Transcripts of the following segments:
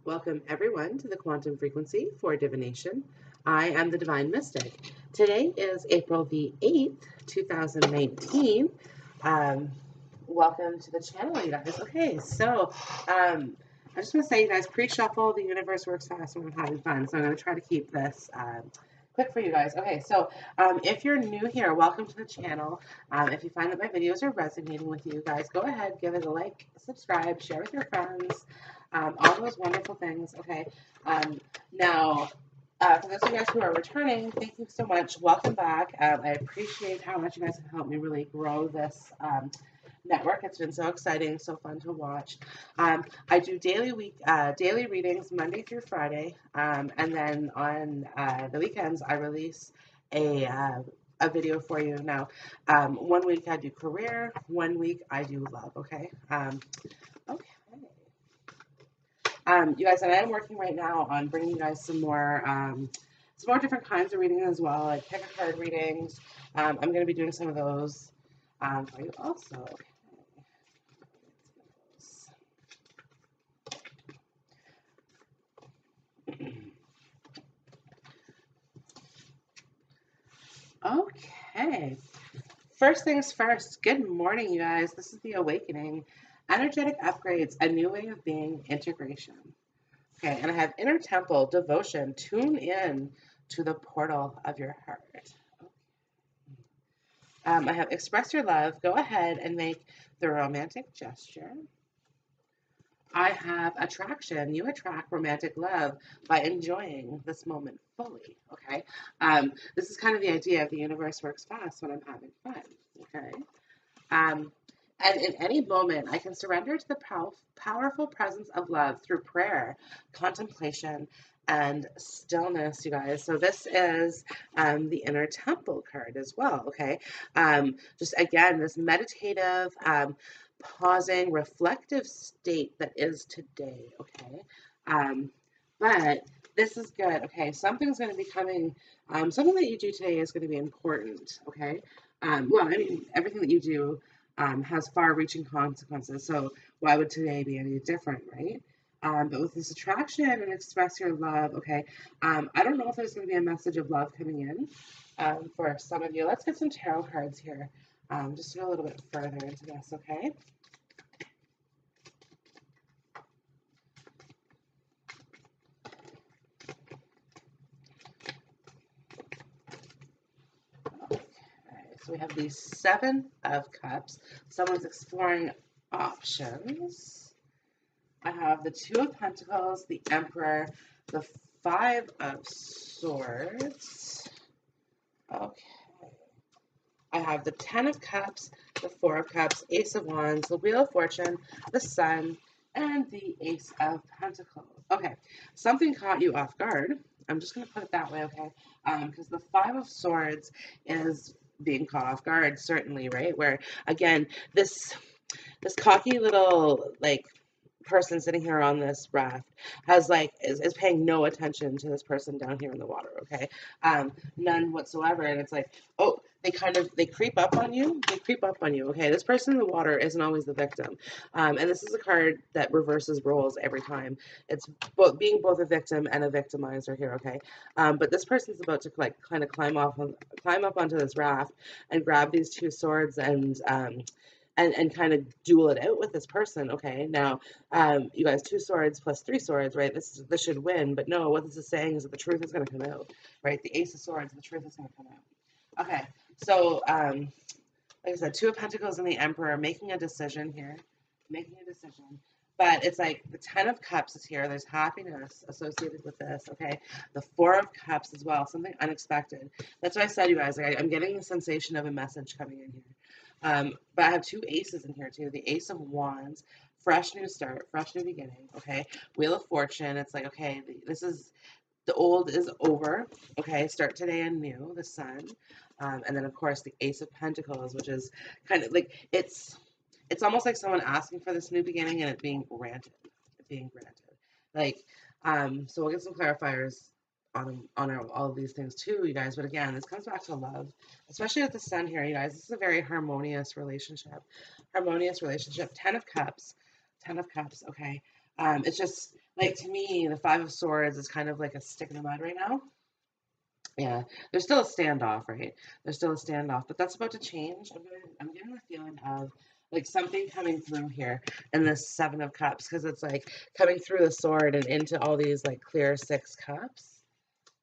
Welcome everyone to the quantum frequency for divination. I am the Divine Mystic. Today is April the 8th, 2019. Um, Welcome to the channel, you guys. Okay, so I just want to say, you guys, pre-shuffle. The universe works fast when I'm having fun, so I'm going to try to keep this quick for you guys. Okay, so if you're new here, welcome to the channel. If you find that my videos are resonating with you guys, go ahead, give it a like, subscribe, share with your friends, all those wonderful things. Okay, now. For those of you guys who are returning, thank you so much. Welcome back. I appreciate how much you guys have helped me really grow this network. It's been so exciting, so fun to watch. I do daily readings Monday through Friday, and then on the weekends I release a video for you. Now, one week I do career, one week I do love. Okay. Okay. You guys, and I am working right now on bringing you guys some more different kinds of reading as well, like pick a card readings. I'm going to be doing some of those for you also. Okay. First things first, good morning, you guys. This is the awakening. Energetic upgrades, a new way of being, integration. Okay, and I have inner temple, devotion, tune in to the portal of your heart. I have express your love, go ahead and make the romantic gesture. I have attraction. You attract romantic love by enjoying this moment fully. Okay. This is kind of the idea of the universe works fast when I'm having fun. Okay. Um, and in any moment, I can surrender to the powerful presence of love through prayer, contemplation, and stillness, you guys. So this is the inner temple card as well. Okay. Just again, this meditative, pausing, reflective state that is today. Okay. Um, but this is good. Okay. Something's going to be coming. Something that you do today is going to be important. Okay. Well, I mean, everything that you do has far-reaching consequences. So why would today be any different, right? But with this attraction and express your love, okay. I don't know if there's going to be a message of love coming in for some of you. Let's get some tarot cards here, just to go a little bit further into this, okay? So we have the Seven of Cups. Someone's exploring options. I have the Two of Pentacles, the Emperor, the Five of Swords. Okay. I have the Ten of Cups, the Four of Cups, Ace of Wands, the Wheel of Fortune, the Sun, and the Ace of Pentacles. Okay, something caught you off guard. I'm just going to put it that way, okay? Because the Five of Swords is being caught off guard, certainly, right? Where, again, this cocky little, like, person sitting here on this raft has is paying no attention to this person down here in the water, okay? None whatsoever. And it's like, oh, they creep up on you. They creep up on you, okay? This person in the water isn't always the victim. And this is a card that reverses roles every time. It's being both a victim and a victimizer here, okay? But this person's about to kind of climb up onto this raft and grab these two swords and kind of duel it out with this person. Okay, now you guys, two swords plus three swords, right? This should win, but no, what this is saying is that the truth is going to come out, right? The Ace of Swords, the truth is going to come out. Okay, so like I said, Two of Pentacles and the Emperor making a decision here, But it's like the Ten of Cups is here. There's happiness associated with this, okay? The Four of Cups as well, something unexpected. That's why I said, you guys, I'm getting the sensation of a message coming in here. But I have two aces in here too. The Ace of Wands, fresh new start, fresh new beginning, okay? Wheel of Fortune, it's like, okay, the old is over, okay? Start today anew, the Sun. And then, of course, the Ace of Pentacles, which is kind of like, it's almost like someone asking for this new beginning and it being granted. Like, so we'll get some clarifiers on all of these things too, you guys. But again, this comes back to love, especially with the Sun here, you guys. This is a very harmonious relationship. Ten of Cups. Ten of Cups. Okay. It's just like to me, the Five of Swords is kind of like a stick in the mud right now. Yeah, there's still a standoff, right? There's still a standoff, but that's about to change. I'm getting the feeling of like something coming through here in this Seven of Cups because it's like coming through the sword and into all these like clear Six Cups.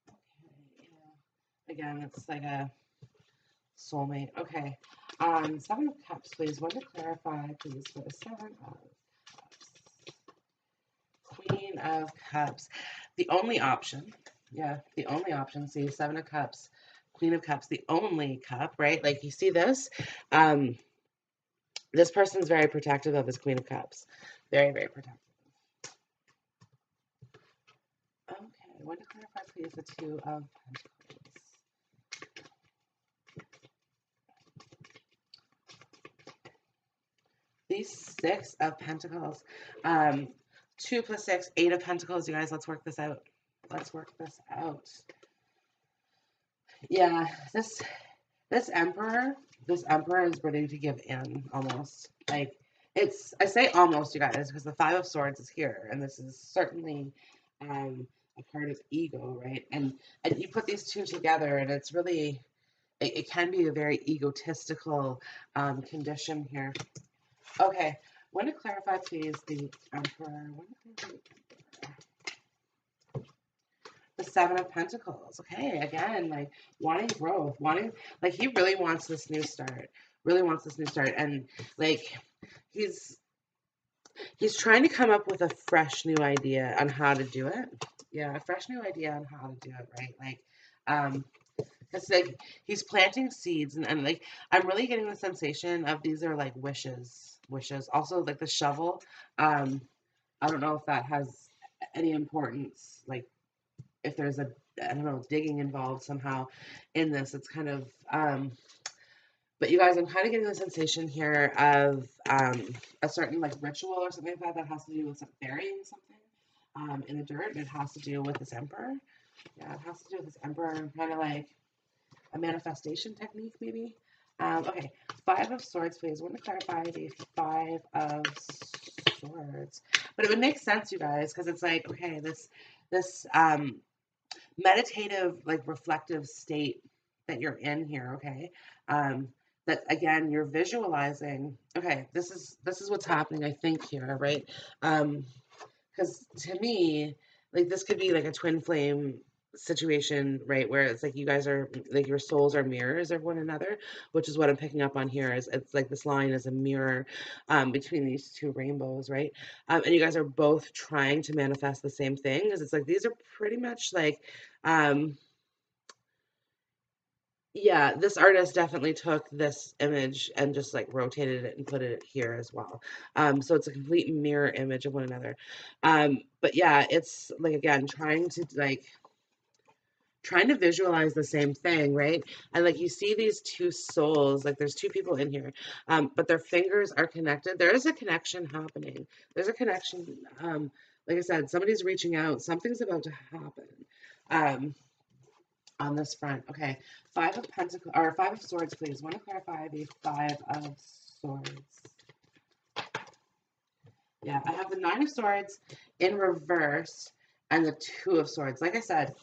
Okay, yeah. Again, it's like a soulmate. Okay. Seven of Cups, please. Want to clarify, please, for the Seven of Cups. Queen of Cups. The only option, yeah, the only option. See, Seven of Cups, Queen of Cups, the only cup, right? Like you see this. This person's very protective of this Queen of Cups. Very, very protective. Okay, I want to clarify, please, the Two of Pentacles. These Six of Pentacles. 2 plus 6, 8 of Pentacles. You guys, let's work this out. Let's work this out. Yeah, this emperor is ready to give in almost. Like I say almost, you guys, because the Five of Swords is here, and this is certainly a part of ego, right? And you put these two together, and it's really it can be a very egotistical condition here. Okay, want to clarify, please, the emperor. The Seven of Pentacles. Okay, again, like wanting growth, wanting, like he really wants this new start, and like he's trying to come up with a fresh new idea on how to do it. Yeah, a fresh new idea on how to do it, right? Like, it's like he's planting seeds, and like I'm really getting the sensation of these are like wishes. Also, like the shovel. I don't know if that has any importance, like if there's I don't know, digging involved somehow in this. It's kind of, but you guys, I'm kind of getting the sensation here of a certain like ritual or something like that that has to do with burying something in the dirt. It has to do with this emperor. Yeah, it has to do with this emperor and kind of like a manifestation technique maybe. Okay, Five of Swords, please. I want to clarify the Five of Swords. But it would make sense, you guys, because it's like, okay, this meditative, like reflective state that you're in here, okay? That again, you're visualizing. Okay, this is what's happening, I think here, right? Because to me, like this could be like a twin flame situation, right? Where it's like you guys are like your souls are mirrors of one another, which is what I'm picking up on here. Is it's like this line is a mirror between these two rainbows, right? And you guys are both trying to manifest the same thing, because it's like these are pretty much like yeah, this artist definitely took this image and just like rotated it and put it here as well. So it's a complete mirror image of one another. But yeah, it's like again trying to visualize the same thing, right? And like you see these two souls, like there's two people in here, but their fingers are connected. There is a connection happening. There's a connection. Like I said, somebody's reaching out. Something's about to happen. On this front. Okay, Five of Pentacles or Five of Swords, please. Want to clarify the Five of Swords? Yeah, I have the Nine of Swords in reverse and the Two of Swords. Like I said,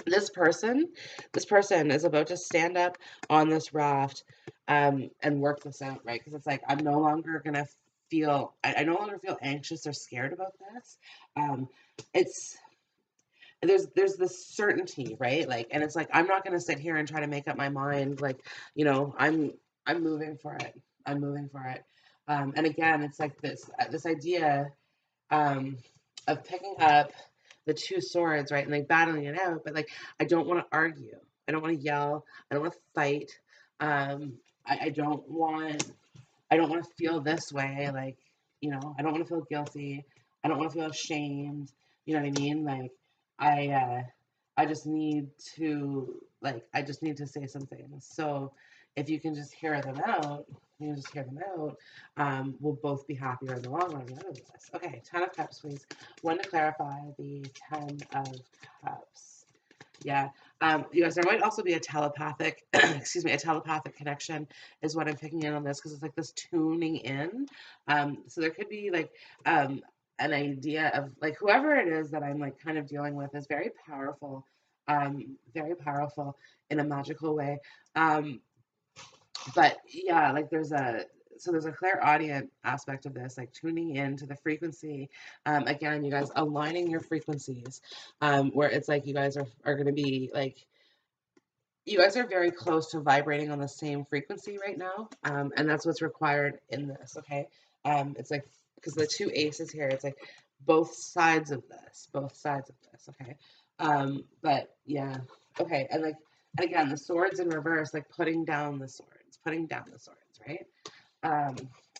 this person is about to stand up on this raft and work this out, right? Because it's like I'm no longer gonna feel I no longer feel anxious or scared about this. It's there's this certainty, right? Like, and it's like I'm not going to sit here and try to make up my mind. Like, I'm moving for it. I'm moving for it. And again, it's like this idea of picking up the two swords, right, and like battling it out. But like, I don't want to argue. I don't want to yell. I don't want to fight. I don't want to feel this way. Like, I don't want to feel guilty. I don't want to feel ashamed. You know what I mean? Like, I just need to say something. So if you can just hear them out, we'll both be happier in the long run out of this. Okay, Ten of Cups, please. Want to clarify the Ten of Cups. Yeah, You guys, there might also be a telepathic, excuse me, a telepathic connection is what I'm picking in on this because it's like this tuning in. So there could be like an idea of like whoever it is that I'm like kind of dealing with is very powerful in a magical way. Um, but yeah, like there's a clairaudient aspect of this, like tuning into the frequency. Again, you guys aligning your frequencies, where it's like you guys are going to be like you guys are very close to vibrating on the same frequency right now, and that's what's required in this. Okay, it's like because the two aces here, it's like both sides of this. Okay, but yeah, okay, and like and again, the swords in reverse, like putting down the swords, right? Um,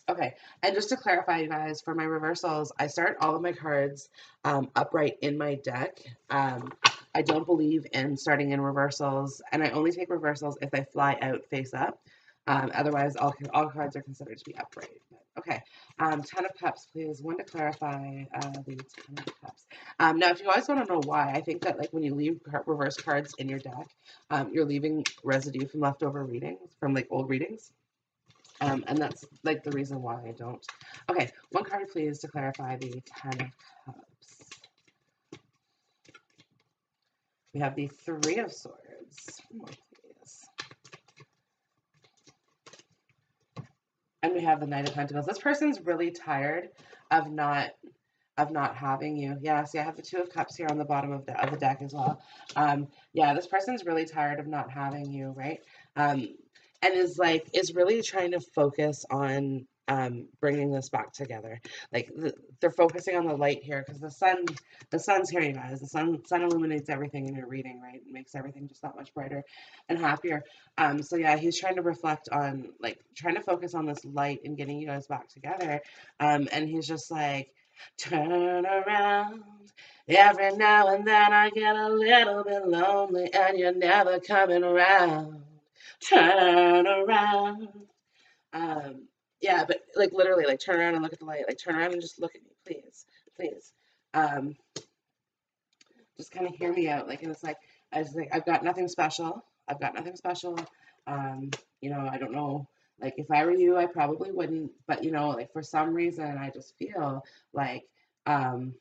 okay, and just to clarify, you guys, for my reversals, I start all of my cards upright in my deck. I don't believe in starting in reversals, and I only take reversals if they fly out face up. Otherwise, all cards are considered to be upright. Okay, Ten of Cups, please. One to clarify the Ten of Cups. Now, if you guys want to know why, I think that like when you leave reverse cards in your deck, you're leaving residue from leftover readings, from like old readings. And that's like the reason why I don't. Okay, one card please to clarify the Ten of Cups. We have the Three of Swords. One more please. And we have the Knight of Pentacles. This person's really tired of not having you. Yeah, see, I have the Two of Cups here on the bottom of the deck as well. Yeah, this person's really tired of not having you, right? And is really trying to focus on bringing this back together. Like they're focusing on the light here because the sun's here, you guys. The sun illuminates everything in your reading, right? It makes everything just that much brighter and happier. So yeah, he's trying to reflect on like trying to focus on this light and getting you guys back together. And he's just like, turn around. Every now and then I get a little bit lonely and you're never coming around. Turn around. Yeah, but like literally, like turn around and look at the light. Like turn around and just look at me, please, please. Um, just kind of hear me out. Like, and it's like I was like, I've got nothing special. I've got nothing special. I don't know. Like if I were you, I probably wouldn't. But like for some reason, I just feel um,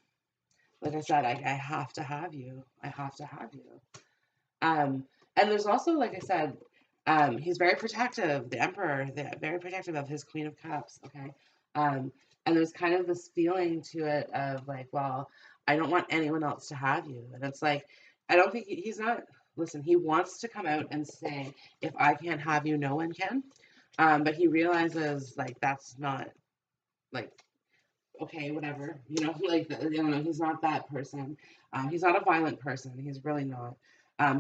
like I said, I have to have you. I have to have you. Um, and there's also, like I said, he's very protective, the Emperor, very protective of his Queen of Cups, okay? And there's kind of this feeling to it of like, well, I don't want anyone else to have you. And it's like, I don't think he's not, listen, he wants to come out and say, if I can't have you, no one can. But he realizes like that's not like okay, whatever, like, he's not that person. He's not a violent person. He's really not.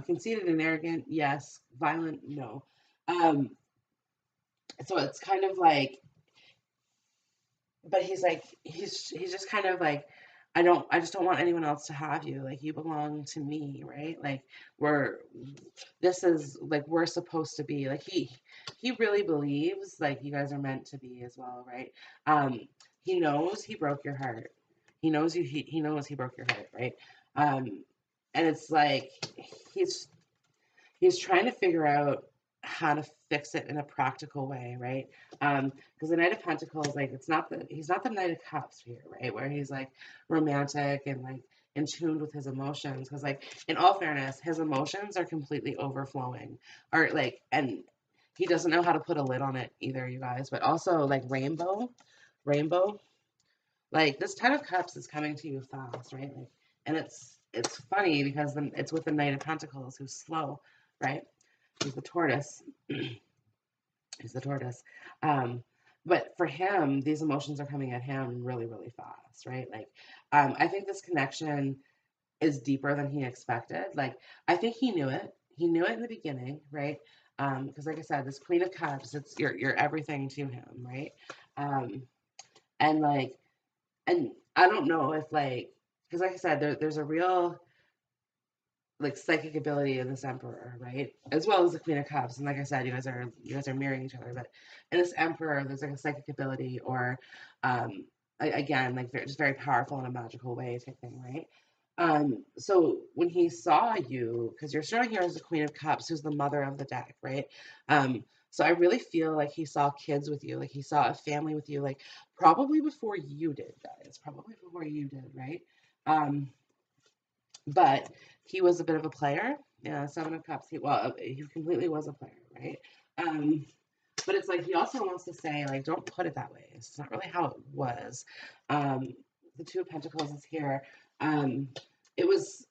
Conceited and arrogant, yes. Violent, no. Um, so it's kind of like, but he's like, he's just kind of like, I just don't want anyone else to have you. Like, you belong to me, right? Like, this is like, we're supposed to be. Like, he really believes, like, you guys are meant to be as well, right? Um, he knows he broke your heart. He knows he knows he broke your heart, right? Um, and it's like, he's trying to figure out how to fix it in a practical way, right? Because the Knight of Pentacles, like he's not the Knight of Cups here, right? Where he's like romantic and like in tune with his emotions. Because like in all fairness, his emotions are completely overflowing, or like, and he doesn't know how to put a lid on it either, you guys. But also like rainbow, like this Ten of Cups is coming to you fast, right? Like, and it's funny because then it's with the Knight of Pentacles who's slow, right? He's the tortoise. He's the tortoise. Um, but for him, these emotions are coming at him really, really fast, right? Like, I think this connection is deeper than he expected. Like, I think he knew it. He knew it in the beginning, right? Because like I said, this Queen of Cups, it's you're everything to him, right? Um, and like, and I don't know if like, because like I said, there's a real like psychic ability of this emperor, right? As well as the Queen of Cups. And like I said, you guys are mirroring each other. But in this emperor, there's like a psychic ability, or again, like just very powerful in a magical way type thing, right? So when he saw you, because you're showing here as the Queen of Cups, who's the mother of the deck, right? So I really feel like he saw kids with you, like he saw a family with you, like probably before you did, guys, probably before you did, right? Um, but he was a bit of a player. Yeah, Seven of Cups. He completely was a player, right? Um, but it's like he also wants to say, like, don't put it that way. It's not really how it was. Um, the Two of Pentacles is here. Um, it was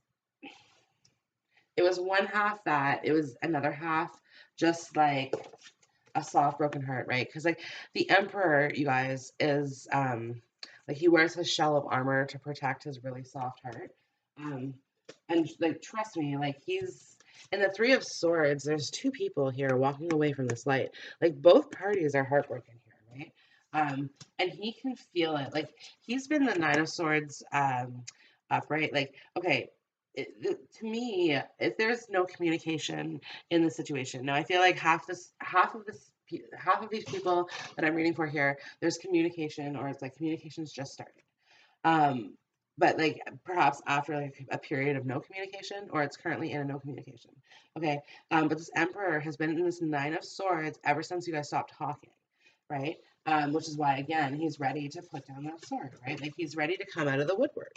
it was one half that, it was another half just like a soft broken heart, right? Because like the Emperor, you guys, is like he wears his shell of armor to protect his really soft heart. Um, and like trust me, like he's in the Three of Swords, there's two people here walking away from this light. Like both parties are heartbroken here, right? And he can feel it. Like he's been the Nine of Swords upright. Like, okay, to me, if there's no communication in the situation, now I feel like half of these people that I'm reading for here, there's communication, or it's like communication's just started. Um, but like perhaps after like a period of no communication, or it's currently in a no communication. Okay. But this Emperor has been in this Nine of Swords ever since you guys stopped talking, right? Which is why again he's ready to put down that sword, right? Like he's ready to come out of the woodwork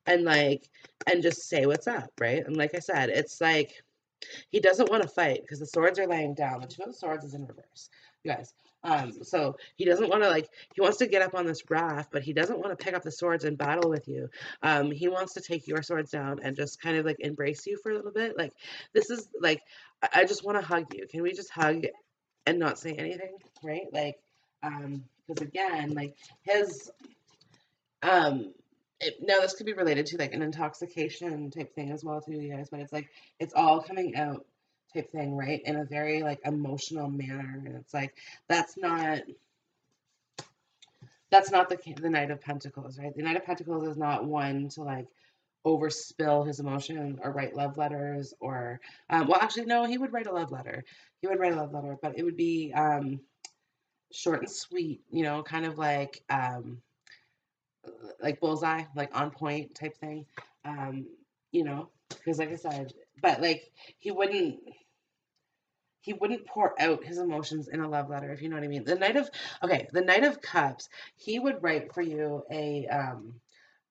and like and just say what's up, right? And like I said, it's like he doesn't want to fight because the swords are laying down. The Two of Swords is in reverse, you guys. So he doesn't want to like he wants to get up on this raft, but he doesn't want to pick up the swords and battle with you. He wants to take your swords down and just kind of like embrace you for a little bit. Like this is like I just want to hug you. Can we just hug and not say anything, right? Like, because again, like his um now this could be related to like an intoxication type thing as well too, you guys, but it's like it's all coming out type thing, right? In a very like emotional manner. And it's like that's not the Knight of Pentacles, right? The Knight of Pentacles is not one to like overspill his emotion or write love letters or well actually no, he would write a love letter. He would write a love letter, but it would be short and sweet, you know, kind of like bullseye, like on point type thing. Um, you know, because like I said, but like he wouldn't he wouldn't pour out his emotions in a love letter, if you know what I mean. The Knight of Cups, he would write for you a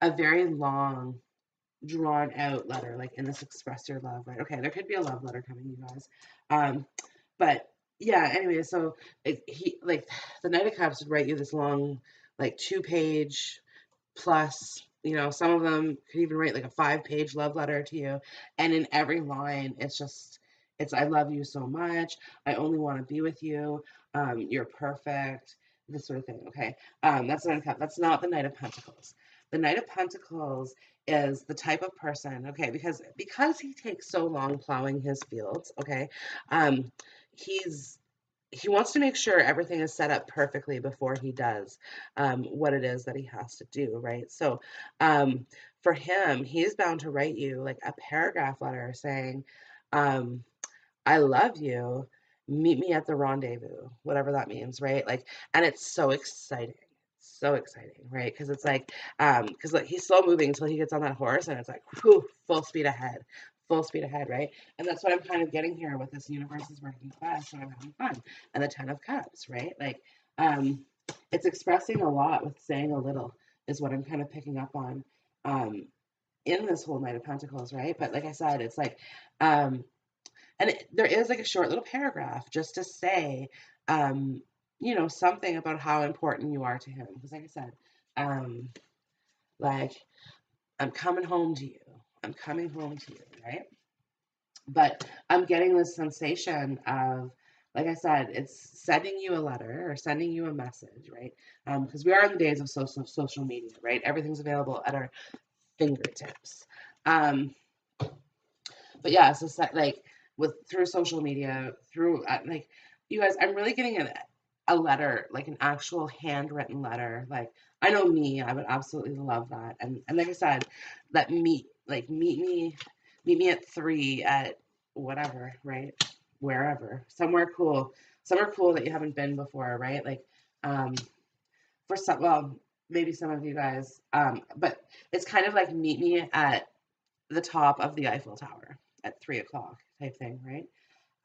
very long, drawn out letter, like in this express your love, right? Okay, there could be a love letter coming, you guys. But yeah, anyway, so he like the Knight of Cups would write you this long, like 2 page plus, you know, some of them could even write like a 5 page love letter to you, and in every line it's just it's I love you so much, I only want to be with you, you're perfect, this sort of thing. Okay. That's not the Knight of Pentacles. The Knight of Pentacles is the type of person, okay, because he takes so long plowing his fields, okay, um he's he wants to make sure everything is set up perfectly before he does what it is that he has to do, right? So um, for him, he's bound to write you like a paragraph letter saying, um, I love you. Meet me at the rendezvous, whatever that means, right? Like, and it's so exciting, right? Because it's because like he's slow moving until he gets on that horse, and it's like, whew, full speed ahead, right? And that's what I'm kind of getting here with this universe is working fast, and I'm having fun, and the Ten of Cups, right? Like, um, it's expressing a lot with saying a little, is what I'm kind of picking up on, in this whole Knight of Pentacles, right? But like I said, it's like, um, there is like a short little paragraph just to say, um, you know, something about how important you are to him. Because, like I said, um, like, I'm coming home to you. I'm coming home to you, right? But I'm getting this sensation of, like I said, it's sending you a letter or sending you a message, right? Because we are in the days of social media, right? Everything's available at our fingertips. Um, but yeah, so like with through social media, through like you guys, I'm really getting a letter, like an actual handwritten letter. Like I know me, I would absolutely love that. And like I said, let me like meet me at 3 at whatever, right? Wherever, somewhere cool that you haven't been before, right? Like um for some, well, maybe some of you guys, but it's kind of like meet me at the top of the Eiffel Tower at 3 o'clock type thing, right?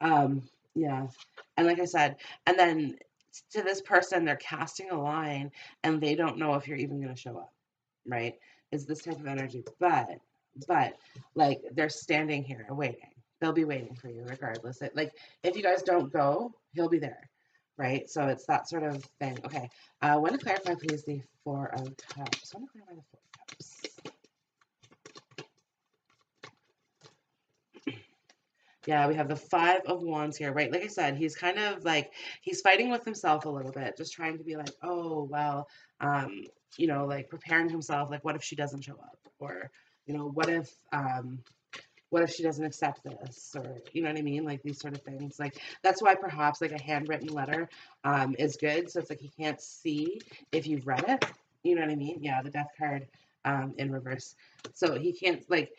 Um, yeah. And like I said, and then to this person, they're casting a line and they don't know if you're even going to show up, right? Is this type of energy. But like they're standing here waiting. They'll be waiting for you regardless. Like if you guys don't go, he'll be there, right? So it's that sort of thing. Okay. Want to clarify, please, the Four of Cups. Want to clarify the Four of Cups. Yeah, we have the Five of Wands here, right? Like I said, he's kind of like he's fighting with himself a little bit, just trying to be like, oh well, um, like preparing himself, like what if she doesn't show up, or what if she doesn't accept this, or you know what I mean, like these sort of things. Like that's why perhaps like a handwritten letter is good, so it's like he can't see if you've read it. You know what I mean? Yeah, the Death card in reverse, so he can't like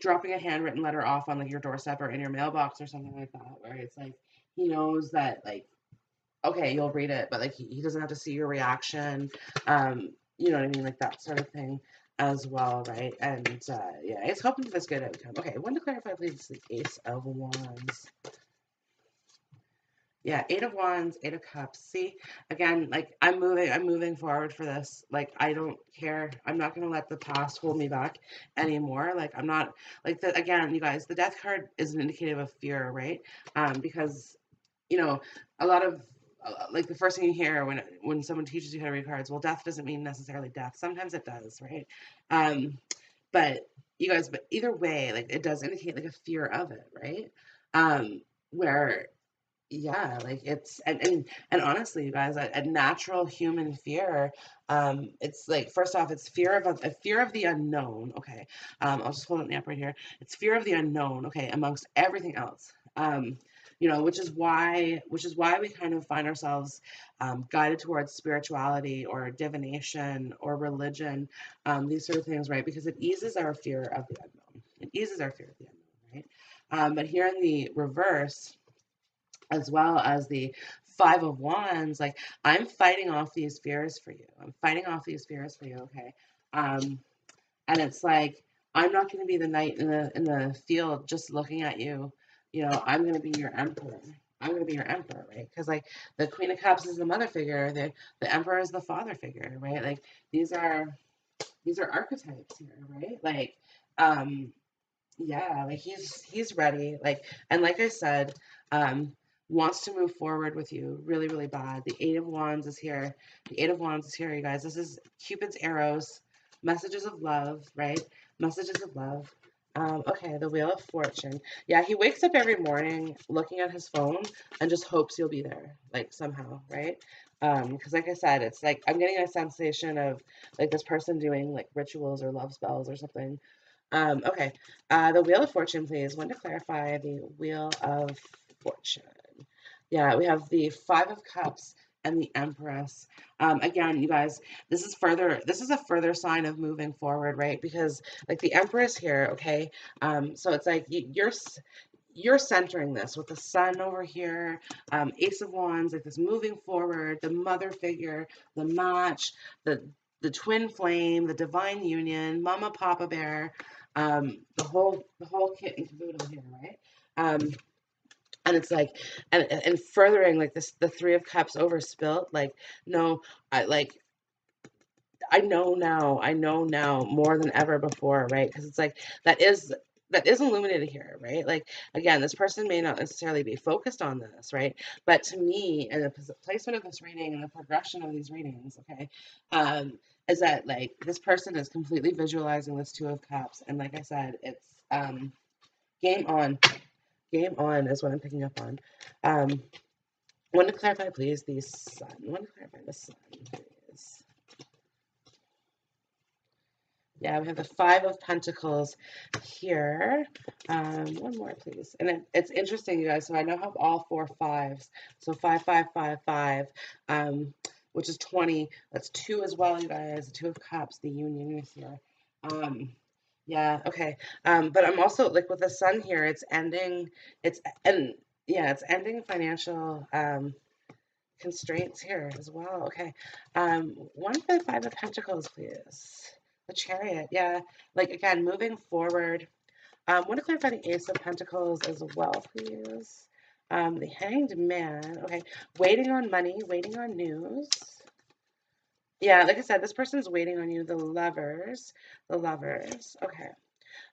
dropping a handwritten letter off on like your doorstep or in your mailbox or something like that, where it's like he knows that like okay, you'll read it, but like he doesn't have to see your reaction. You know what I mean, like that sort of thing as well, right? And yeah, it's hoping for this good outcome. Okay, one to clarify, please, the Ace of Wands. Yeah, Eight of Wands, Eight of Cups. See, again, like I'm moving forward for this. Like I don't care. I'm not gonna let the past hold me back anymore. Like I'm not like the again, you guys, the Death card is an indicative of fear, right? Because a lot of like the first thing you hear when someone teaches you how to read cards, well, death doesn't mean necessarily death. Sometimes it does, right? Um, but you guys, but either way, like it does indicate like a fear of it, right? Where yeah, like it's and honestly, you guys, a natural human fear. It's like first off, it's fear of a fear of the unknown. Okay, I'll just hold up the app right here. It's fear of the unknown. Okay, amongst everything else. Which is why we kind of find ourselves guided towards spirituality or divination or religion, these sort of things, right? Because it eases our fear of the unknown. It eases our fear of the unknown, right? But here in the reverse, as well as the Five of Wands, like I'm fighting off these fears for you. I'm fighting off these fears for you, okay? Um, and it's like I'm not going to be the knight in the field just looking at you. I'm going to be your emperor. I'm going to be your emperor, right? Because like the Queen of Cups is the mother figure, the Emperor is the father figure, right? Like these are archetypes here, right? Like um, yeah, like he's ready. Like and like I said, um, wants to move forward with you really, really bad. The Eight of Wands is here. The Eight of Wands is here, you guys. This is Cupid's arrows, messages of love, right? Messages of love. Okay, the Wheel of Fortune. Yeah, he wakes up every morning looking at his phone and just hopes you'll be there, like somehow, right? Because like I said, it's like I'm getting a sensation of like this person doing like rituals or love spells or something. Okay. The Wheel of Fortune, please. Want to clarify the Wheel of Fortune. Yeah, we have the Five of Cups and the Empress. Again, you guys, this is a further sign of moving forward, right? Because like the Empress here, okay. So it's like you're centering this with the Sun over here, Ace of Wands, like this moving forward, the mother figure, the match, the twin flame, the divine union, Mama Papa Bear, the whole kit and caboodle here, right? And it's like and furthering like this the Three of Cups overspilt, like no, I know now more than ever before, right? Because it's like that is illuminated here, right? Like again, this person may not necessarily be focused on this, right? But to me, and the placement of this reading and the progression of these readings, okay, is that like this person is completely visualizing this Two of Cups, and like I said, it's game on, game on is what I'm picking up on. Want to clarify, please, the Sun. Want to clarify the Sun, please. Yeah, we have the Five of Pentacles here. One more, please. And it's interesting, you guys. So I now have all four fives. So 5, 5, 5, 5, which is 20. That's 2 as well, you guys. The Two of Cups, the union is here. Yeah, okay. But I'm also like with the Sun here. It's ending. It's ending financial constraints here as well. Okay. One for the Five of Pentacles, please. The Chariot, yeah. Like, again, moving forward. Want to clarify the Ace of Pentacles as well, please. The Hanged Man. Okay. Waiting on money, waiting on news. Yeah, like I said, this person's waiting on you. The Lovers. The Lovers. Okay.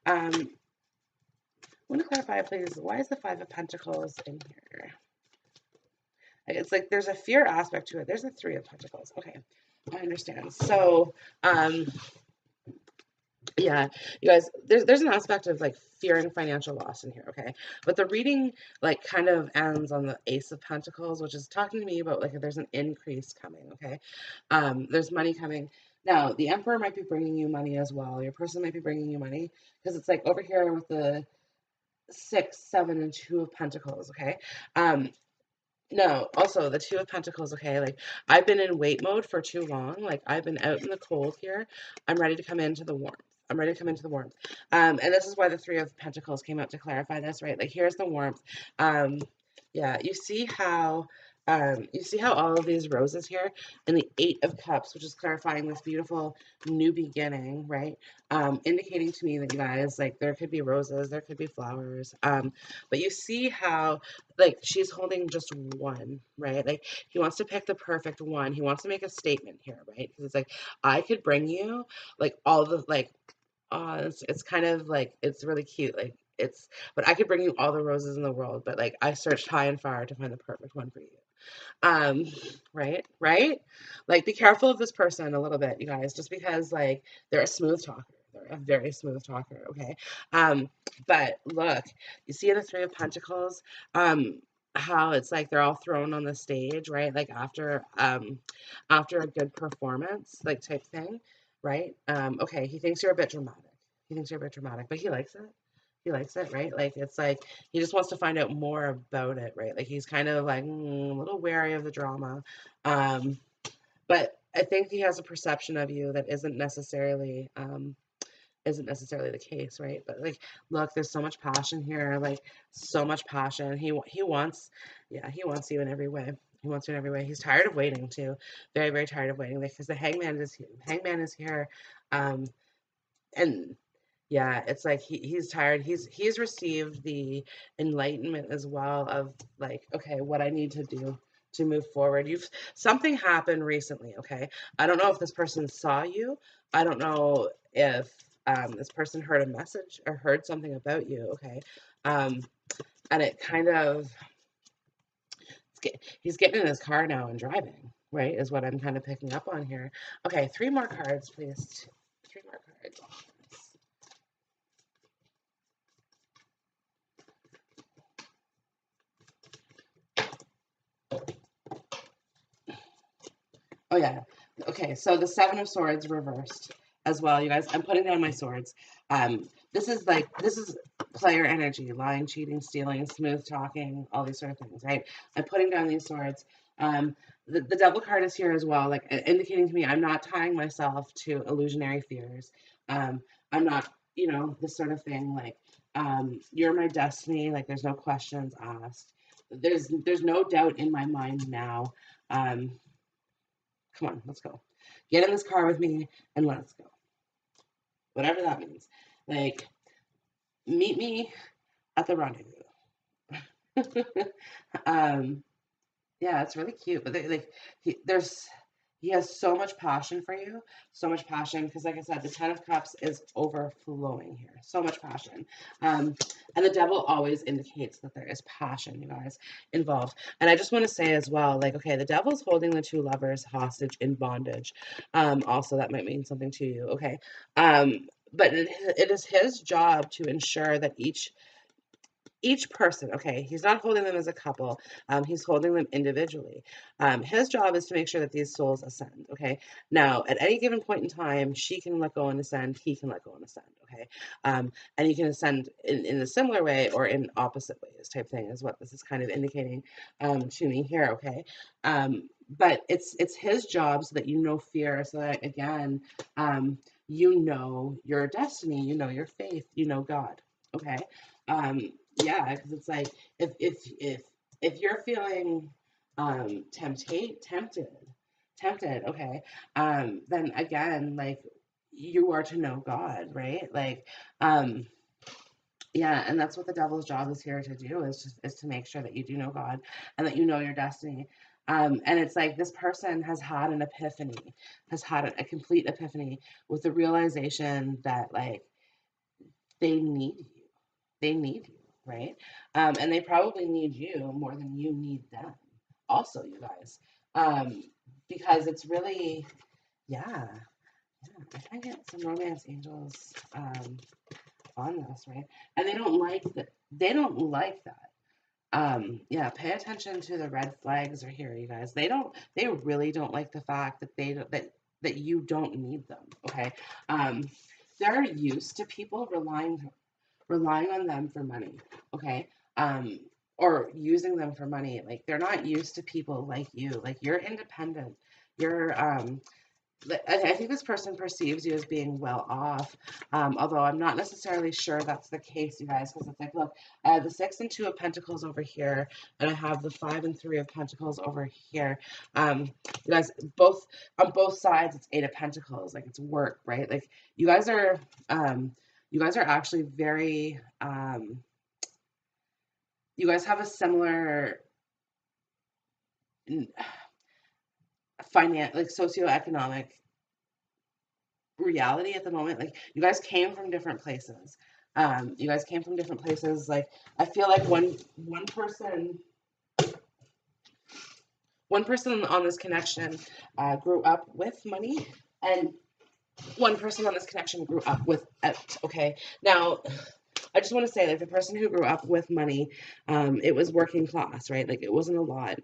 Want to clarify, please. Why is the Five of Pentacles in here? It's like there's a fear aspect to it. There's a Three of Pentacles. Okay. I understand. So, yeah, you guys, there's an aspect of like fearing financial loss in here, okay? But the reading like kind of ends on the Ace of Pentacles, which is talking to me about like if there's an increase coming, okay? There's money coming. Now, the Emperor might be bringing you money as well. Your person might be bringing you money because it's like over here with the 6, 7, and 2 of Pentacles, okay? Um, no, also the Two of Pentacles, okay? Like I've been in wait mode for too long. Like I've been out in the cold here. I'm ready to come into the warmth. I'm ready to come into the warmth. And this is why the Three of Pentacles came out to clarify this, right? Like here's the warmth. Um, yeah, you see how all of these roses here and the Eight of Cups, which is clarifying this beautiful new beginning, right? Indicating to me that you guys, like there could be roses, there could be flowers. But you see how like she's holding just one, right? Like he wants to pick the perfect one. He wants to make a statement here, right? Because it's like I could bring you like all the like it's kind of like it's really cute. Like it's but I could bring you all the roses in the world, but like I searched high and far to find the perfect one for you. Um, right? Like be careful of this person a little bit, you guys, just because like they're a smooth talker. They're a very smooth talker, okay? But look, you see the Three of Pentacles, how it's like they're all thrown on the stage, right? Like after a good performance, like type thing, right? Okay, he thinks you're a bit dramatic. He thinks you're a bit dramatic, but he likes it. He likes it, right? Like it's like he just wants to find out more about it, right? Like he's kind of like a little wary of the drama. Um, but I think he has a perception of you that isn't necessarily the case, right? But like, look, there's so much passion here, like so much passion. He wants, yeah, he wants you in every way. He wants you in every way. He's tired of waiting too, very very tired of waiting because the Hangman is here, um, and yeah, it's like he's tired. He's received the enlightenment as well of like, okay, what I need to do to move forward. You've something happened recently, okay? I don't know if this person saw you. I don't know if this person heard a message or heard something about you, okay? Um, and it kind of he's getting in his car now and driving, right? Is what I'm kind of picking up on here. Okay, 3 more cards, please. 3 more cards. Oh yeah. Okay, so the Seven of Swords reversed as well, you guys. I'm putting down my swords. This is player energy, lying, cheating, stealing, smooth talking, all these sort of things, right? I'm putting down these swords. The Devil card is here as well, like indicating to me I'm not tying myself to illusionary fears. I'm not, this sort of thing, like you're my destiny, like there's no questions asked. There's no doubt in my mind now. Um, Come on, let's go. Get in this car with me and let's go. Whatever that means. Like, meet me at the rendezvous. um, yeah, it's really cute. But he has so much passion for you, so much passion. Because, like I said, the Ten of Cups is overflowing here. So much passion. Um, and the Devil always indicates that there is passion, you guys, involved. And I just want to say as well, like, okay, the Devil's holding the two lovers hostage in bondage. Also, that might mean something to you. Okay. But it is his job to ensure that each person, okay, he's not holding them as a couple, he's holding them individually. His job is to make sure that these souls ascend, okay? Now, at any given point in time, she can let go and ascend, he can let go and ascend, okay? And you can ascend in a similar way or in opposite ways type thing is what this is kind of indicating to me here, okay? But it's his job so that you know fear, so that, again, you know your destiny, you know your faith, you know God, okay? Um, yeah, because it's like if you're feeling tempted, okay, then again, like you are to know God, right? Like, yeah, and that's what the devil's job is here to do, is to make sure that you do know God and that you know your destiny. And it's like this person has had an epiphany, has had a complete epiphany with the realization that like they need you. They need you, right? And they probably need you more than you need them. Also, you guys, um, because it's really, yeah, yeah. I can get some romance angels on this, right? And they don't like that. They don't like that. Yeah, pay attention to the red flags are here, you guys. They really don't like the fact that that you don't need them. Okay. Um, they're used to people relying on them for money. Okay. Um, or using them for money. Like they're not used to people like you. Like you're independent. You're I think this person perceives you as being well off, although I'm not necessarily sure that's the case, you guys, because it's like, look, I have the 6 and 2 of Pentacles over here, and I have the 5 and 3 of Pentacles over here. You guys, both on both sides, it's 8 of Pentacles, like it's work, right? Like you guys are actually very, you guys have a similar like socioeconomic reality at the moment. Like you guys came from different places. You guys came from different places. Like I feel like one person on this connection grew up with money, and one person on this connection grew up without. Okay, now I just want to say, like the person who grew up with money, it was working class, right? Like it wasn't a lot,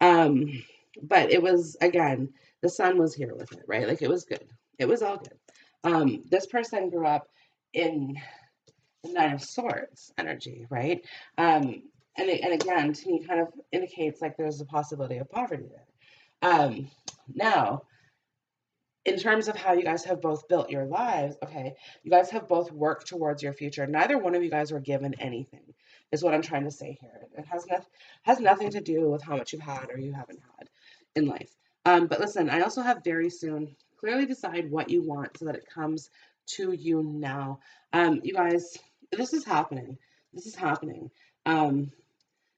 um, but it was, again, the sun was here with it, right? Like it was good. It was all good. This person grew up in the Nine of Swords energy, right? And again, to me, kind of indicates like there's a possibility of poverty there. Now, in terms of how you guys have both built your lives, okay, you guys have both worked towards your future. Neither one of you guys were given anything, is what I'm trying to say here. It has nothing to do with how much you've had or you haven't had in life. But listen, I also have very soon. Clearly decide what you want so that it comes to you now. You guys, this is happening. This is happening. Um,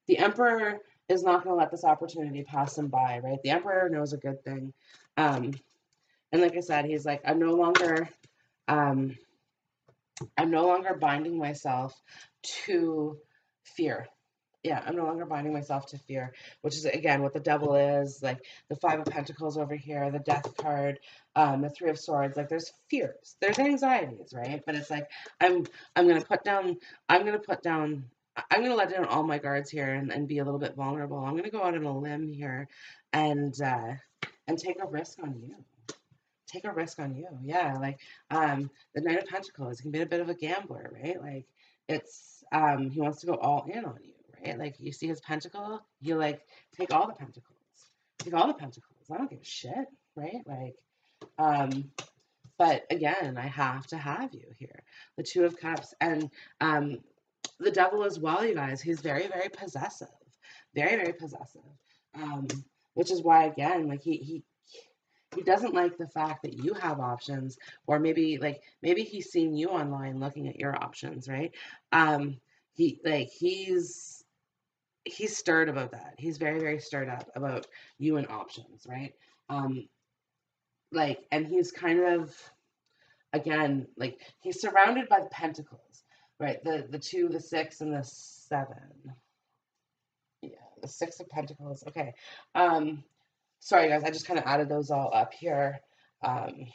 the Emperor is not going to let this opportunity pass him by, right? The Emperor knows a good thing. Um, and like I said, he's like, um, I'm no longer binding myself to fear. Yeah, I'm no longer binding myself to fear, which is again what the devil is. Like the 5 of Pentacles over here, the Death card, the 3 of Swords. Like there's fears, there's anxieties, right? But it's like I'm I'm gonna put down, I'm gonna put down, I'm gonna let down all my guards here and be a little bit vulnerable. I'm gonna go out on a limb here, and take a risk on you. Take a risk on you. Yeah, like the Knight of Pentacles can be a bit of a gambler, right? Like it's he wants to go all in on you, right? Like you see his pentacle, you like take all the pentacles. Take all the pentacles. I don't give a shit, right? Like um but again, I have to have you here. The 2 of Cups, and um the devil as well, you guys. He's very, very possessive. Very, very possessive. Um which is why, again, like he doesn't like the fact that you have options, or maybe he's seen you online looking at your options, right? um he's stirred about that. He's very, very stirred up about you and options, right? um and he's kind of, again, like he's surrounded by the pentacles, right? The 2, the 6, and the 7. Yeah, the 6 of Pentacles. Okay. Sorry guys, I just kind of added those all up here. um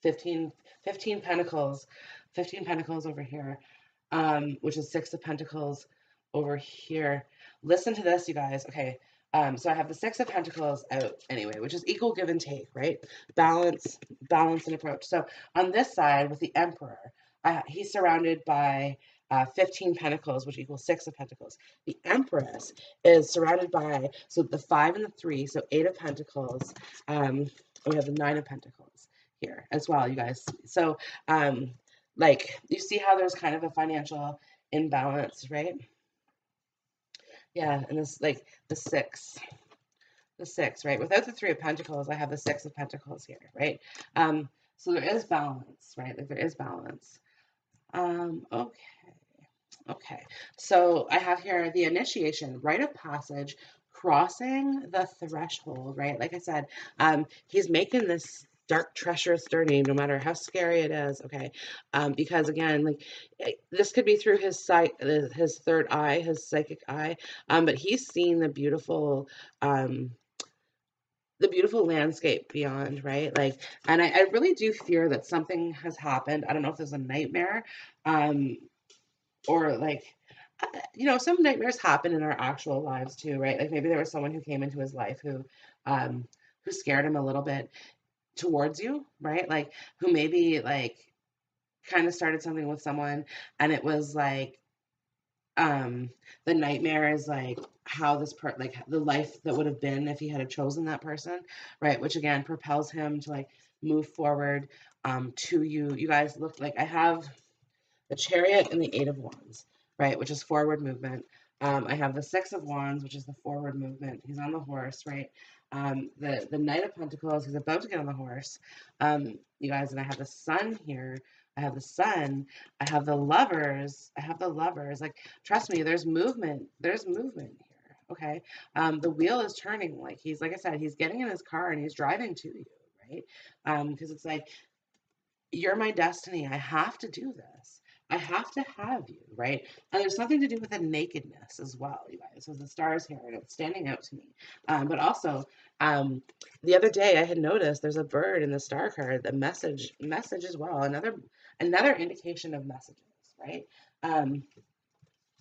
15, 15 Pentacles, 15 Pentacles over here, which is 6 of Pentacles over here. Listen to this, you guys. Okay, so I have the 6 of Pentacles out anyway, which is equal give and take, right? Balance, balance and approach. So on this side with the Emperor, he's surrounded by 15 Pentacles, which equals 6 of Pentacles. The Empress is surrounded by, so the 5 and the 3, so 8 of Pentacles. We have the 9 of Pentacles here as well, you guys. So, like, you see how there's kind of a financial imbalance, right? Yeah, and this, like, the 6. the 6, right? Without the 3 of Pentacles, I have the 6 of Pentacles here, right? So there is balance, right? Like there is balance. Okay. Okay. So I have here the initiation, rite of passage, crossing the threshold, right? Like I said, he's making this dark, treacherous journey, no matter how scary it is, okay? Because again, like this could be through his sight, his third eye, his psychic eye, but he's seeing um, the beautiful landscape beyond, right? Like, and I really do fear that something has happened. I don't know if there's a nightmare, um, or like, some nightmares happen in our actual lives too, right? Like maybe there was someone who came into his life who scared him a little bit towards you, right? Like who maybe like kind of started something with someone, and it was like um the nightmare is like how like the life that would have been if he had chosen that person, right? Which again propels him to like move forward to you. You guys look like I have the Chariot and the Eight of Wands, right, which is forward movement. I have the Six of Wands, which is the forward movement. He's on the horse, right? The Knight of Pentacles, he's about to get on the horse. You guys, and I have the Sun here. I have the Sun. I have the Lovers. I have the Lovers. Like, trust me, there's movement. There's movement here. Okay. The wheel is turning. Like I said, he's getting in his car and he's driving to you, right? Because it's like you're my destiny. I have to do this. I have to have you, right? And there's something to do with the nakedness as well, you guys. So the stars here, and it's standing out to me. But also, the other day I had noticed there's a bird in the star card, the message as well. Another indication of messages, right?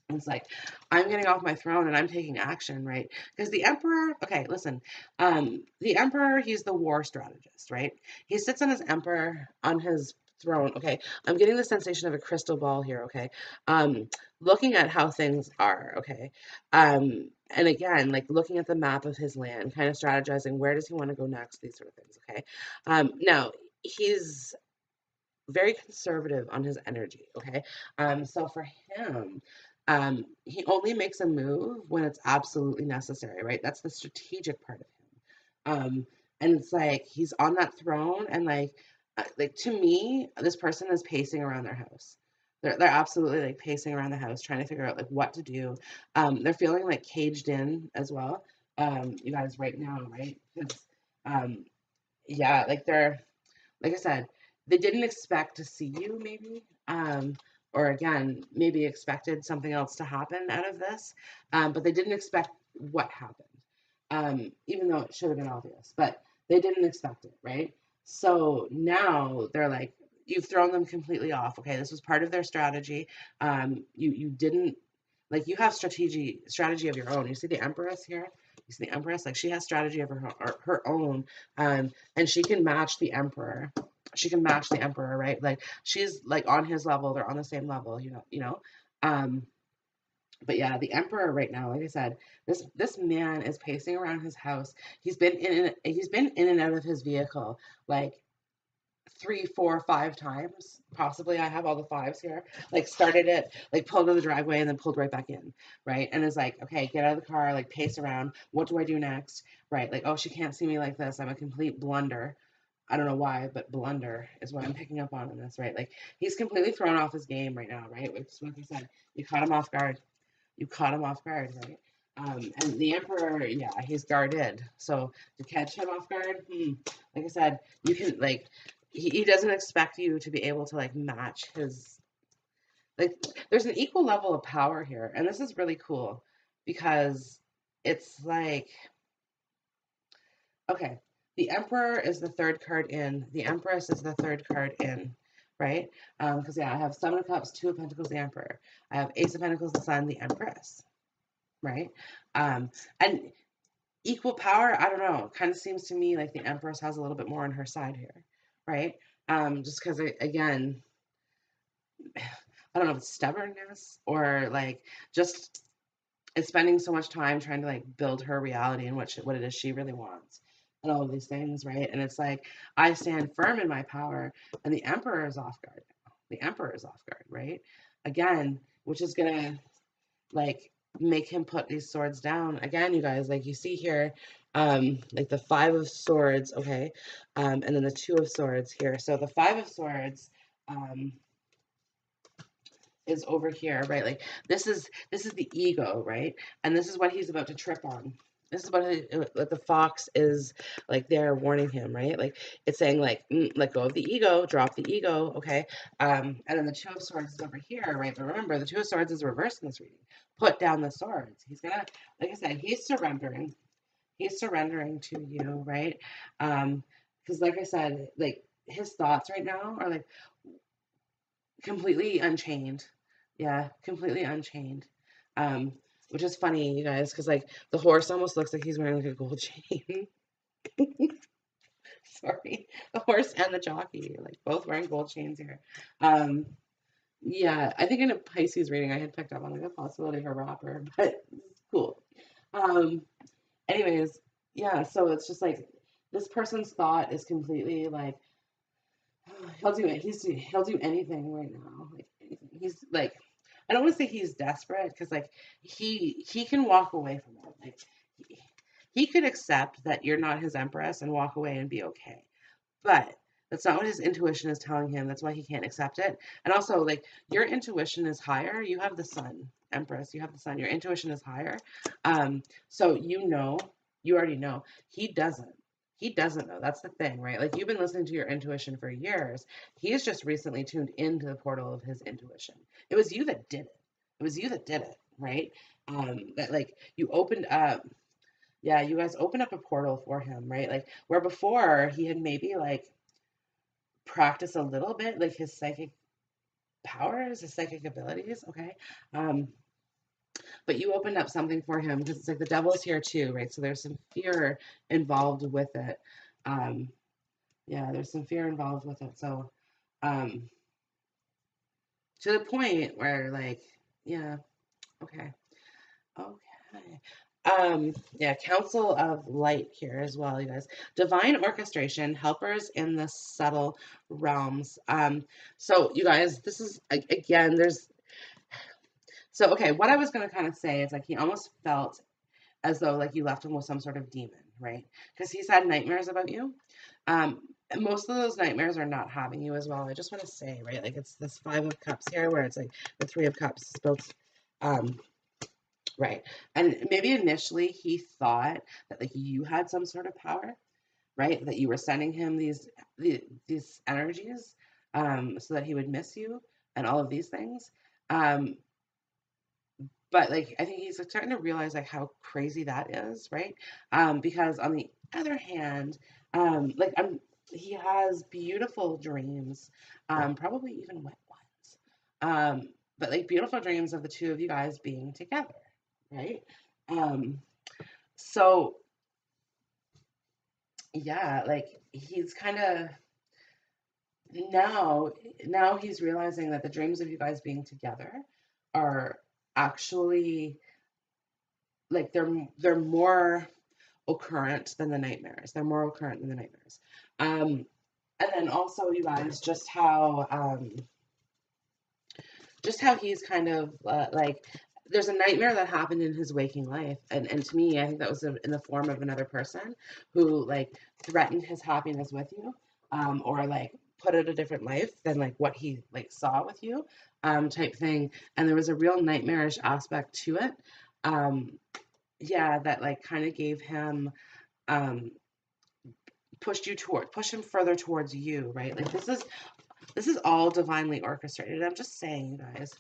It's like, I'm getting off my throne and I'm taking action, right? Because the emperor, okay, listen, the emperor, he's the war strategist, right? He sits on his emperor on his throne, okay? I'm getting the sensation of a crystal ball here, okay? Looking at how things are, okay? And again, like looking at the map of his land, kind of strategizing where does he want to go next, these sort of things, okay? Now, he's very conservative on his energy, okay? So for him, he only makes a move when it's absolutely necessary, right? That's the strategic part of him. And it's like he's on that throne, and like to me, this person is pacing around their house. They're absolutely like pacing around the house, trying to figure out like what to do. They're feeling like caged in as well. You guys, right now, right? Because yeah, like they're like I said, they didn't expect to see you maybe. Or again, maybe expected something else to happen out of this. But they didn't expect what happened. Even though it should have been obvious, but they didn't expect it, right? So now they're like, you've thrown them completely off. Okay, this was part of their strategy. You didn't like you have strategy of your own. You see the Empress here. You see the Empress, like she has strategy of her own, and she can match the Emperor. She can match the Emperor, right? Like she's like on his level. They're on the same level, you know. Um, but yeah, the Emperor right now, like I said, this man is pacing around his house. He's been in and out of his vehicle like 3, 4, 5 times. Possibly I have all the fives here. Like started it, like pulled to the driveway and then pulled right back in. Right. And it's like, okay, get out of the car, like pace around. What do I do next? Right. Like, oh, she can't see me like this. I'm a complete blunder. I don't know why, but blunder is what I'm picking up on in this, right? Like he's completely thrown off his game right now, right? Which is what I said. You caught him off guard. You caught him off guard, right? And the Emperor, yeah, he's guarded. So to catch him off guard, like I said, you can like he doesn't expect you to be able to like match his like. There's an equal level of power here, and this is really cool because it's like okay, the Emperor is the third card in, the Empress is the third card in, right? Because yeah, I have Seven of Cups, Two of Pentacles, the Emperor. I have Ace of Pentacles, the Sun, the Empress, right? And equal power, I don't know, kind of seems to me like the Empress has a little bit more on her side here, right? Just because, again, I don't know if it's stubbornness or like just it's spending so much time trying to like build her reality and what it is she really wants and all of these things, right? And it's like I stand firm in my power, and the Emperor is off guard now. The Emperor is off guard, right? Again, which is gonna like make him put these swords down again, you guys. Like you see here, like the Five of Swords, okay, and then the Two of Swords here. So the Five of Swords is over here, right? Like this is the ego, right? And this is what he's about to trip on. This is what the fox is like there warning him, right? Like it's saying like let go of the ego, drop the ego, okay? And then the Two of Swords is over here, right? But remember, the Two of Swords is reversed in this reading. Put down the swords. He's gonna, like I said, he's surrendering. He's surrendering to you, right? Because like I said, like his thoughts right now are like completely unchained. Yeah, completely unchained. Um, which is funny, you guys, because like the horse almost looks like he's wearing like a gold chain. Sorry, the horse and the jockey, like both wearing gold chains here. Um, yeah, I think in a Pisces reading I had picked up on like a possibility of a rapper, but cool. Um, anyways, yeah, so it's just like this person's thought is completely like he'll do it. He'll do anything right now. Like anything. He's like I don't want to say he's desperate because like he can walk away from it. Like he could accept that you're not his empress and walk away and be okay. But that's not what his intuition is telling him. That's why he can't accept it. And also, like, your intuition is higher. You have the sun, Empress. You have the sun. Your intuition is higher. So you already know. He doesn't. He doesn't know. That's the thing, right? Like, you've been listening to your intuition for years. He's just recently tuned into the portal of his intuition. It was you that did it. It was you that did it, right? That, like, you opened up. Yeah, you guys opened up a portal for him, right? Like where before he had maybe like practiced a little bit, like his psychic powers, his psychic abilities, okay? Um, but you opened up something for him because it's like the devil's here too, right? So there's some fear involved with it. Um, yeah, there's some fear involved with it. So um, to the point where like, yeah, okay. Okay. Yeah, Council of Light here as well, you guys. Divine orchestration, helpers in the subtle realms. So you guys, this is again, okay, what I was gonna kind of say is like he almost felt as though like you left him with some sort of demon, right? Because he's had nightmares about you. And most of those nightmares are not having you as well. I just want to say, right? Like it's this Five of Cups here where it's like the Three of Cups both right. And maybe initially he thought that like you had some sort of power, right? That you were sending him these energies so that he would miss you and all of these things. Um, but like I think he's like, starting to realize like how crazy that is, right? Because on the other hand, like he has beautiful dreams, probably even wet ones. But like beautiful dreams of the two of you guys being together, right? Um, so yeah, like he's kind of now he's realizing that the dreams of you guys being together are actually like they're more occurrent than the nightmares. They're more occurrent than the nightmares. And then also you guys just how he's kind of like there's a nightmare that happened in his waking life and to me I think that was in the form of another person who like threatened his happiness with you or like put it a different life than like what he like saw with you type thing and there was a real nightmarish aspect to it um yeah that like kind of gave him um pushed him further towards you right like this is all divinely orchestrated. I'm just saying, you guys,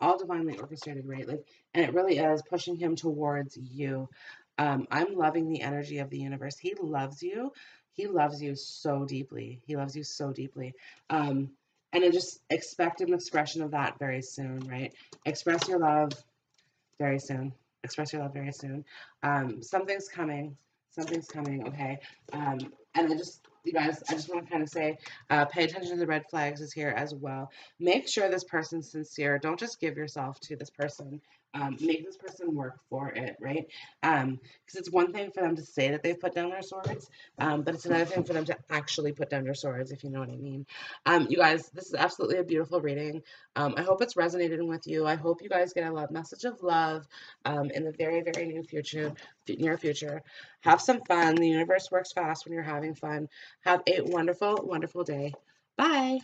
all divinely orchestrated, right? Like, and it really is pushing him towards you. I'm loving the energy of the universe. He loves you. He loves you so deeply. He loves you so deeply. And I just expect an expression of that very soon, right? Express your love very soon. Express your love very soon. Something's coming. Something's coming. Okay. And you guys, I just want to kind of say, pay attention to the red flags is here as well. Make sure this person's sincere. Don't just give yourself to this person. make this person work for it, right? Because it's one thing for them to say that they've put down their swords, but it's another thing for them to actually put down their swords, if you know what I mean. You guys, this is absolutely a beautiful reading. I hope it's resonating with you. I hope you guys get a love message of love in the very, very near future. Near future. Have some fun. The universe works fast when you're having fun. Have a wonderful, wonderful day. Bye.